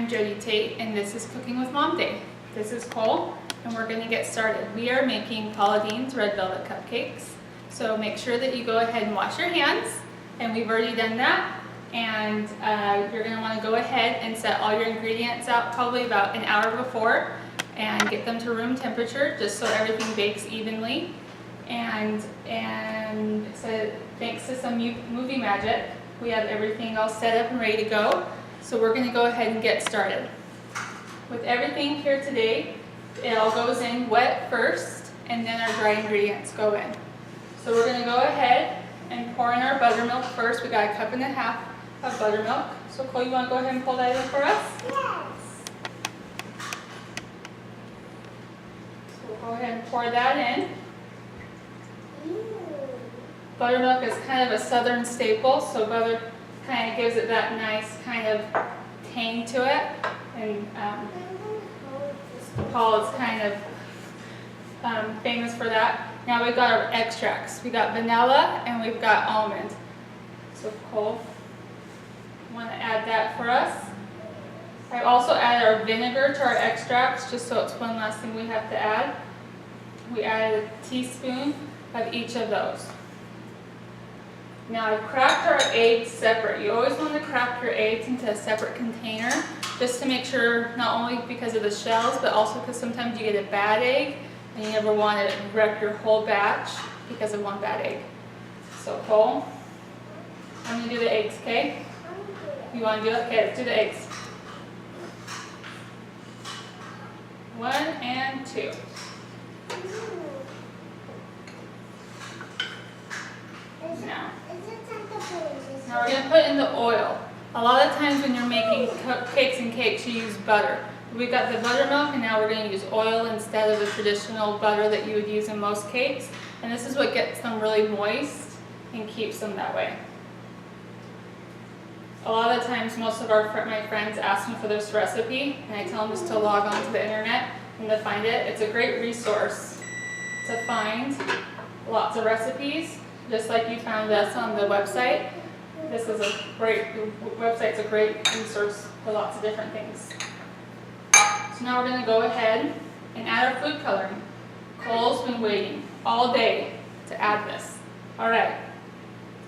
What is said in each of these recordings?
I'm Jodi Tate, and this is Cooking with Mom Day. This is Cole, and we're going to get started. We are making Paula Deen's Red Velvet Cupcakes. So make sure that you go ahead and wash your hands, and we've already done that. And you're going to want to go ahead and set all your ingredients out probably about an hour before and get them to room temperature just so everything bakes evenly. And so thanks to some movie magic, we have everything all set up and ready to go. So we're going to go ahead and get started. With everything here today, it all goes in wet first, and then our dry ingredients go in. So we're going to go ahead and pour in our buttermilk first. We got 1.5 cups of buttermilk. So Cole, you want to go ahead and pull that in for us? Yes. So we'll go ahead and pour that in. Ew. Buttermilk is kind of a southern staple, so butter kind of gives it that nice kind of tang to it. And Paul is kind of famous for that. Now we've got our extracts. We got vanilla and we've got almond. So Cole, you want to add that for us? I also added our vinegar to our extracts, just so it's one last thing we have to add. We added a teaspoon of each of those. Now I've cracked our eggs separate. You always want to crack your eggs into a separate container, just to make sure, not only because of the shells, but also because sometimes you get a bad egg and you never want to wreck your whole batch because of one bad egg. So Cole, I'm going to do the eggs, okay? You want to do it? Okay, let's do the eggs. 1 and 2. Now we're going to put in the oil. A lot of times when you're making cupcakes and cakes, you use butter. We've got the buttermilk, and now we're going to use oil instead of the traditional butter that you would use in most cakes. And this is what gets them really moist and keeps them that way. A lot of times, most of my friends ask me for this recipe, and I tell them just to log on to the internet and to find it. It's a great resource to find lots of recipes, just like you found us on the website. This is a great, website's a great resource for lots of different things. So now we're going to go ahead and add our food coloring. Cole's been waiting all day to add this. All right,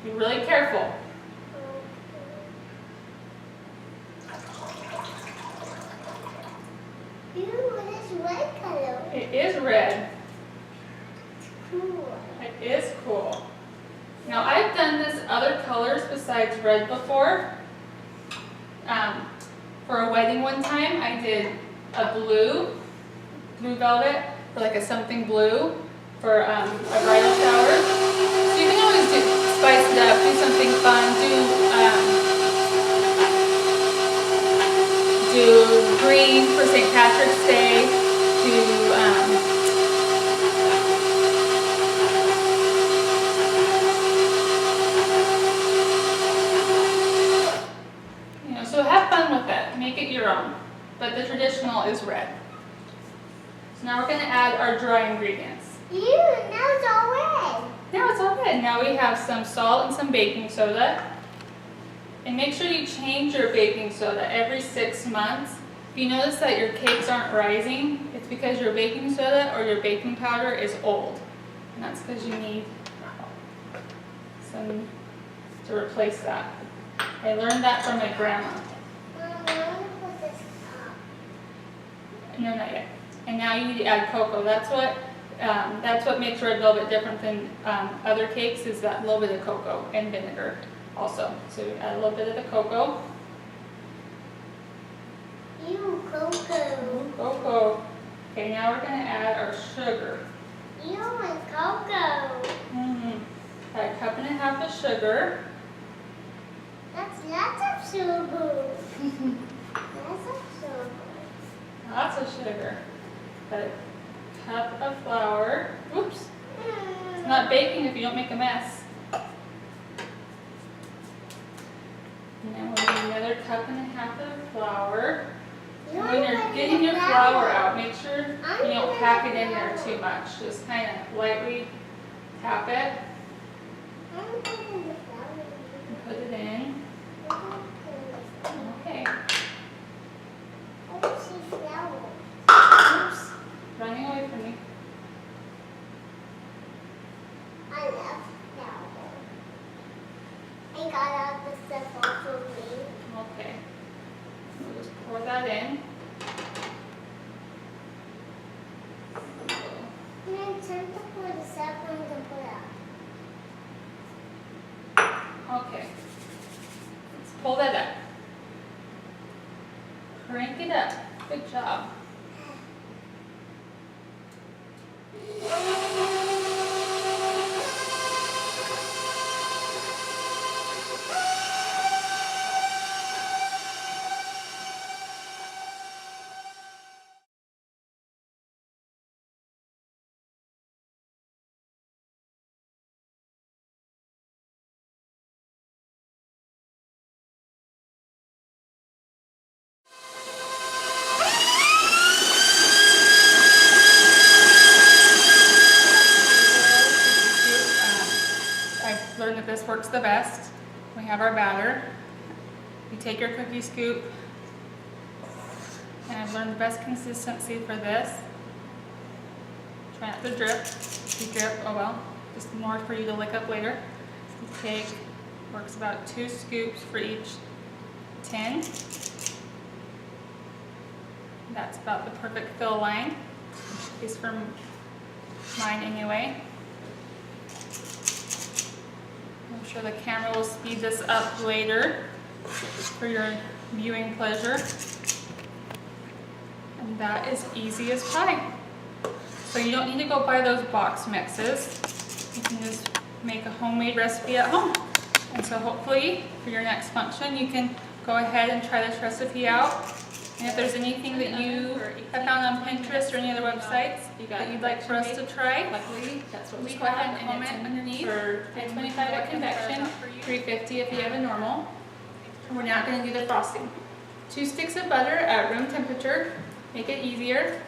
be really careful. Ew, it is red color. It is red. Cool. It is cool. Now I've done this other colors besides red before. For a wedding one time, I did a blue velvet, for like a something blue for a bridal shower. So you can always spice it up, do something fun, do green for St. Patrick's Day, so have fun with it, make it your own, but the traditional is red. So now we're going to add our dry ingredients. Ew, now it's all red. Now it's all red. Now we have some salt and some baking soda. And make sure you change your baking soda every 6 months. If you notice that your cakes aren't rising, it's because your baking soda or your baking powder is old. And that's because you need some to replace that. I learned that from my grandma. Mom, I want to put this up. No, not yet. And now you need to add cocoa. That's what makes Red Velvet different than other cakes, is that little bit of cocoa and vinegar also. So we add a little bit of the cocoa. Ew, cocoa. Cocoa. Okay, now we're going to add our sugar. Ew, and cocoa. Add 1.5 cups of sugar. That's lots of sugar. Lots of sugar. Lots of sugar. Add a cup of flour. Oops. It's not baking if you don't make a mess. And then we'll do another 1.5 cups of flour. And when you're getting your flour out, make sure you don't pack it in there too much. Just kind of lightly tap it. Put it in. Okay. that in. And then turn to pull this up and to pull it up. Okay. Let's pull that up. Crank it up. Good job. I've learned that this works the best. We have our batter. You take your cookie scoop, and I've learned the best consistency for this. Try not to drip. If you drip, oh well, just more for you to lick up later. You take, works about 2 scoops for each tin. That's about the perfect fill line, at least for mine anyway. I'm sure the camera will speed this up later for your viewing pleasure. And that is easy as pie. So you don't need to go buy those box mixes. You can just make a homemade recipe at home. And so hopefully for your next function you can go ahead and try this recipe out. And if there's anything that you have found on Pinterest or any other websites that you'd like for us to try, just go ahead and comment underneath. For 25 at convection, 350 if you have a normal. And we're now going to do the frosting. 2 sticks of butter at room temperature, make it easier.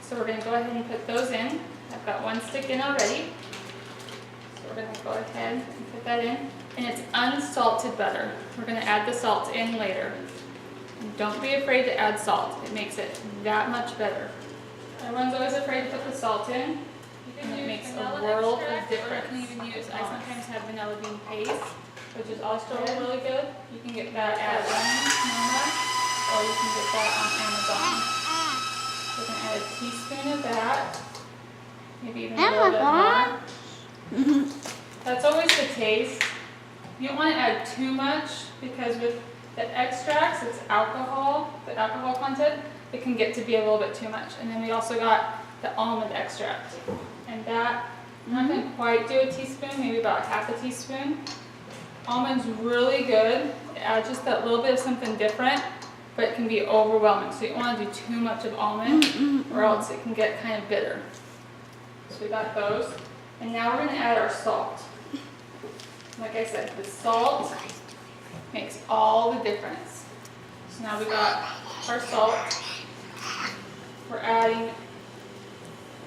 So we're going to go ahead and put those in. I've got 1 stick in already. So we're going to go ahead and put that in. And it's unsalted butter. We're going to add the salt in later. And don't be afraid to add salt. It makes it that much better. Everyone's always afraid to put the salt in. And it makes a world of difference. You can even use, I sometimes have vanilla bean paste, which is also really good. You can get that at Walmart, or you can get that on Amazon. We're going to add a teaspoon of that, maybe even a little bit more. That's always the taste. You don't want to add too much because with the extracts, it's alcohol, the alcohol content, it can get to be a little bit too much. And then we also got the almond extract. And that, I'm not going to quite do a teaspoon, maybe about half a teaspoon. Almond's really good. It adds just that little bit of something different, but it can be overwhelming. So you don't want to do too much of almond or else it can get kind of bitter. So we got those. And now we're going to add our salt. Like I said, the salt makes all the difference. So now we got our salt. We're adding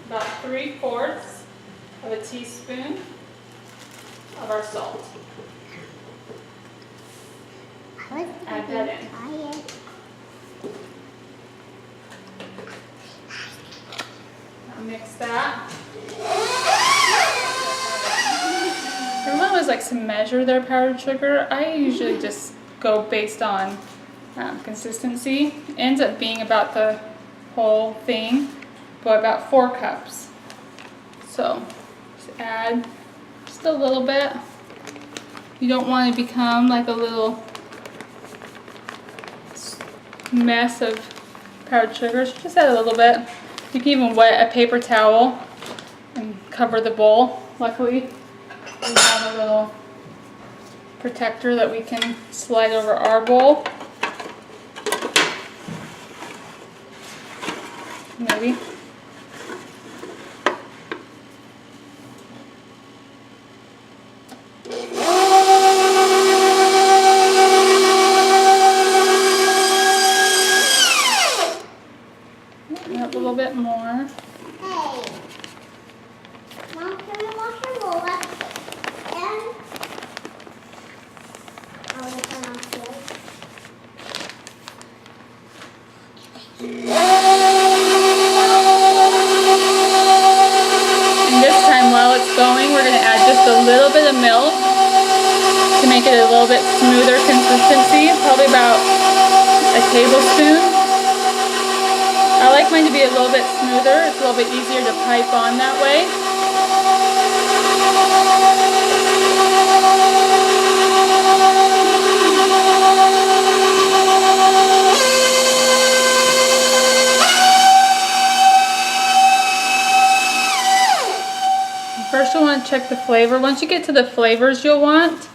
about 3/4 of a teaspoon of our salt. Add that in. Now mix that. Everyone always likes to measure their powdered sugar. I usually just go based on consistency. It ends up being about the whole thing, but about 4 cups. So just add just a little bit. You don't want to become like a little mess of powdered sugar, so just add a little bit. You can even wet a paper towel and cover the bowl. Luckily, we have a little protector that we can slide over our bowl. Maybe. A little bit more. Hey, Mom, can we wash your bowl up? And I'll let them off here. And this time, while it's going, we're going to add just a little bit of milk to make it a little bit smoother consistency, probably about a tablespoon. I like mine to be a little bit smoother. It's a little bit easier to pipe on that way. First you'll want to check the flavor. Once you get to the flavors you'll want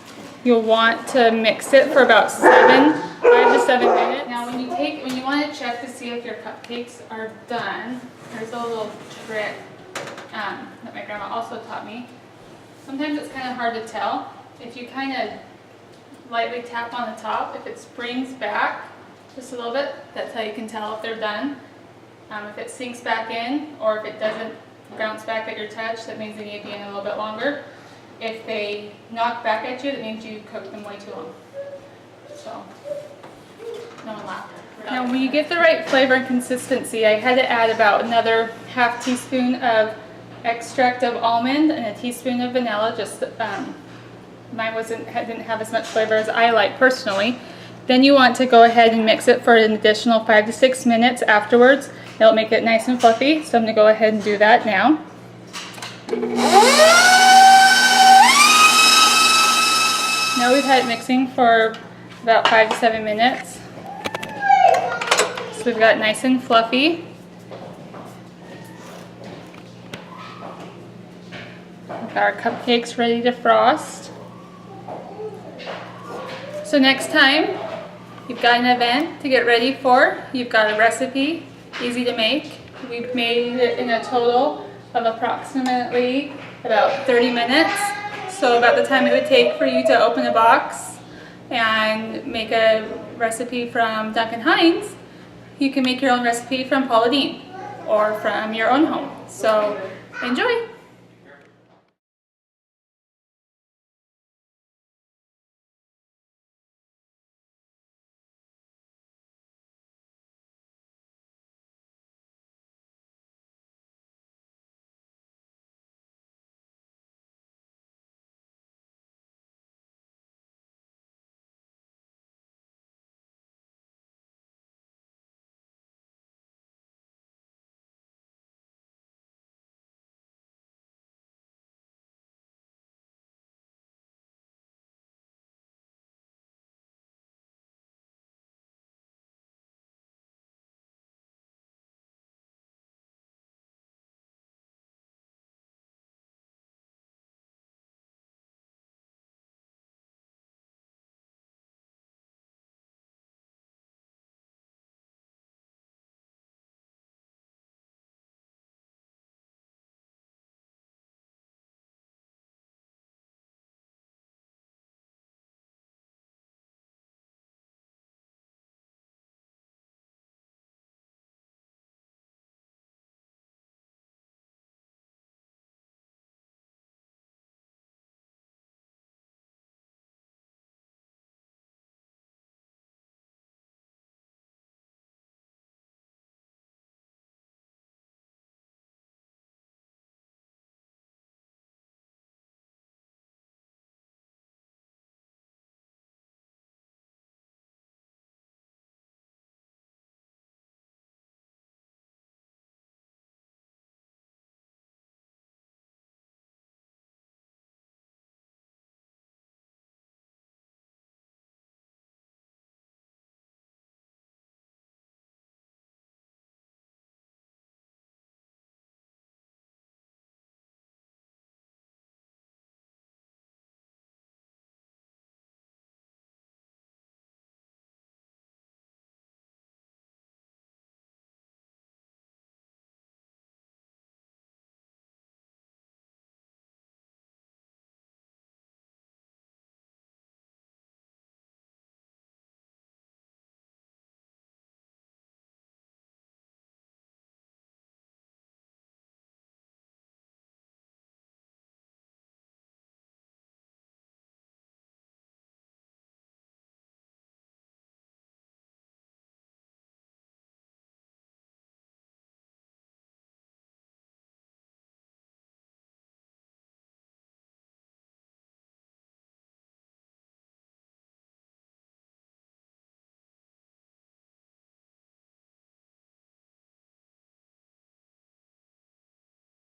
to mix it for about 5 to 7 minutes. Now when you want to check to see if your cupcakes are done, there's a little trick that my grandma also taught me. Sometimes it's kind of hard to tell. If you kind of lightly tap on the top, if it springs back just a little bit, that's how you can tell if they're done. If it sinks back in, or if it doesn't bounce back at your touch, that means they need to be in a little bit longer. If they knock back at you, that means you cooked them way too long. So, no one laughed. Now when you get the right flavor and consistency, I had to add about another ½ teaspoon of extract of almond and a teaspoon of vanilla. Just mine didn't have as much flavor as I like personally. Then you want to go ahead and mix it for an additional 5 to 6 minutes afterwards. It'll make it nice and fluffy, so I'm going to go ahead and do that now. Now we've had it mixing for about 5 to 7 minutes. So we've got it nice and fluffy. We've got our cupcakes ready to frost. So next time you've got an event to get ready for, you've got a recipe, easy to make. We've made it in a total of approximately about 30 minutes. So about the time it would take for you to open a box and make a recipe from Duncan Hines, you can make your own recipe from Paula Deen or from your own home. So enjoy!